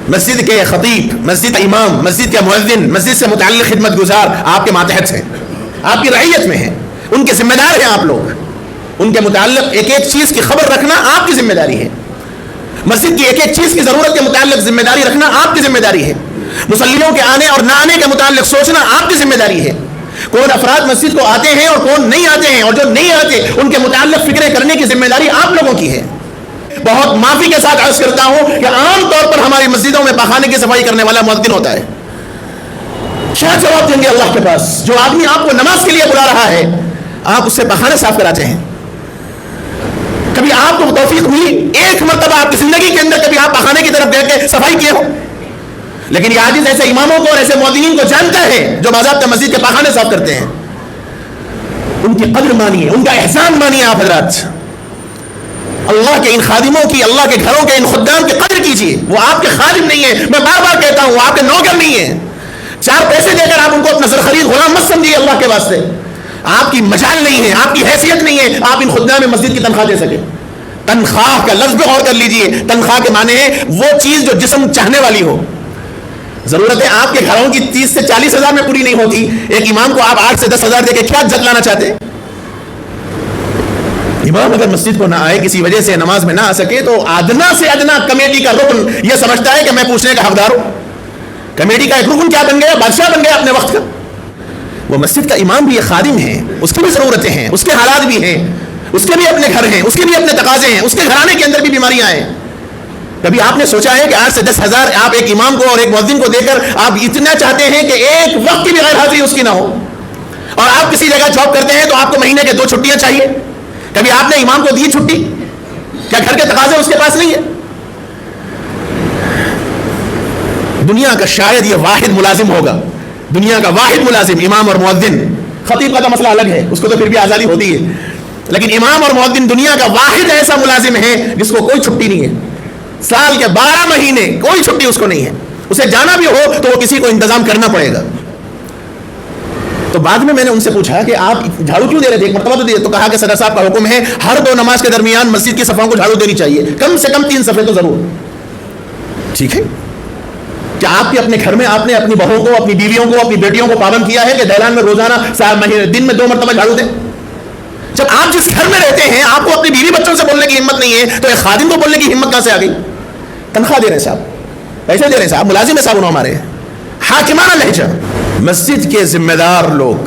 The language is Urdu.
مسجد کے خطیب، مسجد کا امام، مسجد کا مؤذن، مسجد سے متعلق خدمت گزار آپ کے ماتحت ہیں، آپ کی رعیت میں ہیں، ان کے ذمہ دار ہیں آپ لوگ، ان کے متعلق ایک ایک چیز کی خبر رکھنا آپ کی ذمہ داری ہے، مسجد کی ایک ایک چیز کی ضرورت کے متعلق ذمہ داری رکھنا آپ کی ذمہ داری ہے، مصلیوں کے آنے اور نہ آنے کے متعلق سوچنا آپ کی ذمہ داری ہے، کون افراد مسجد کو آتے ہیں اور کون نہیں آتے ہیں، اور جو نہیں آتے ان کے متعلق فکریں کرنے کی ذمہ داری آپ لوگوں کی ہے۔ بہت معافی کے ساتھ عرض کرتا ہوں کہ عام طور پر ہماری مسجدوں میں پخانے کی صفائی کرنے والا مؤذن ہوتا ہے، کیا جواب دیں گے اللہ کے پاس؟ جو آدمی آپ کو نماز کے لیے بلا رہا ہے آپ اس سے پخانے صاف کراتے ہیں؟ کبھی آپ کو توفیق ہوئی ایک مرتبہ آپ کی زندگی کے اندر کبھی آپ پخانے کی طرف گئے کہ صفائی کیے ہو؟ لیکن یہ عاجز ایسے اماموں کو اور ایسے مؤذنین کو جانتا ہے جو باضابطہ مسجد کے پخانے صاف کرتے ہیں، ان کی قدر مانیے، ان کا احسان مانیے آپ حضرات، اللہ کے ان خادموں کی، اللہ کے گھروں کے ان خدام کی قدر کیجیے، وہ آپ کے خادم نہیں ہیں، میں بار بار کہتا ہوں وہ آپ کے نوکر نہیں ہیں، چار پیسے دے کر آپ ان کو اپنا زرخرید غلام مت سمجھیے، اللہ کے واسطے آپ کی مجال نہیں ہے، آپ کی حیثیت نہیں ہے آپ ان خدام مسجد کی تنخواہ دے سکے۔ تنخواہ کا لفظ پہ غور کر لیجئے، تنخواہ کے معنی ہے وہ چیز جو جسم چاہنے والی ہو۔ ضرورتیں آپ کے گھروں کی 30 سے 40 ہزار میں پوری نہیں ہوتی، ایک امام کو آپ 8 سے 10 ہزار دے کے کیا جتلانا چاہتے؟ امام اگر مسجد کو نہ آئے، کسی وجہ سے نماز میں نہ آ سکے، تو ادنا سے ادنا کمیٹی کا رکن یہ سمجھتا ہے کہ میں پوچھنے کا حقدار ہوں۔ کمیٹی کا ایک رکن کیا بن گیا؟ بادشاہ بن گیا اپنے وقت کا۔ وہ مسجد کا امام بھی ایک خادم ہے، اس کی بھی ضرورتیں ہیں، اس کے حالات بھی ہیں، اس کے بھی اپنے گھر ہیں، اس کے بھی اپنے تقاضے ہیں، اس کے گھرانے کے اندر بھی بیماریاں ہیں۔ کبھی آپ نے سوچا ہے کہ 8 سے 10 ہزار آپ ایک امام کو اور ایک مؤذن کو دے کر آپ اتنا چاہتے ہیں کہ ایک وقت کی بھی غیر حاضری اس کی نہ ہو؟ اور آپ کسی جگہ جاب کرتے ہیں تو آپ کو مہینے کے 2 چھٹیاں چاہیے، کبھی آپ نے امام کو دی چھٹی؟ کیا گھر کے تقاضے اس کے پاس نہیں ہے؟ دنیا کا شاید یہ واحد ملازم ہوگا، دنیا کا واحد ملازم امام اور مؤذن، خطیب کا تو مسئلہ الگ ہے، اس کو تو پھر بھی آزادی ہوتی ہے، لیکن امام اور مؤذن دنیا کا واحد ایسا ملازم ہے جس کو کوئی چھٹی نہیں ہے، سال کے 12 مہینے کوئی چھٹی اس کو نہیں ہے، اسے جانا بھی ہو تو وہ کسی کو انتظام کرنا پڑے گا۔ تو بعد میں نے ان سے پوچھا کہ آپ جھاڑو کیوں دے رہے تھے؟ ایک مرتبہ تو دے، تو کہا کہ صدر صاحب کا حکم ہے ہر 2 نماز کے درمیان مسجد کی صفوں کو جھاڑو دینی چاہیے، کم سے کم 3 صفحے تو ضرور۔ ٹھیک ہے، کیا آپ کے اپنے گھر میں آپ نے اپنی بہووں کو، اپنی بیویوں کو، اپنی بیٹیوں کو پابند کیا ہے کہ دہلان میں روزانہ دن میں 2 مرتبہ جھاڑو دیں؟ جب آپ جس گھر میں رہتے ہیں آپ کو اپنی بیوی بچوں سے بولنے کی ہمت نہیں ہے تو ایک خادم کو بولنے کی ہمت کہاں سے آ گئی؟ تنخواہ دے رہے ہیں صاحب، پیسے دے رہے ہیں صاحب، ملازم ہے صاحب، انہوں ہمارے حاکمانہ لہجہ۔ مسجد کے ذمہ دار لوگ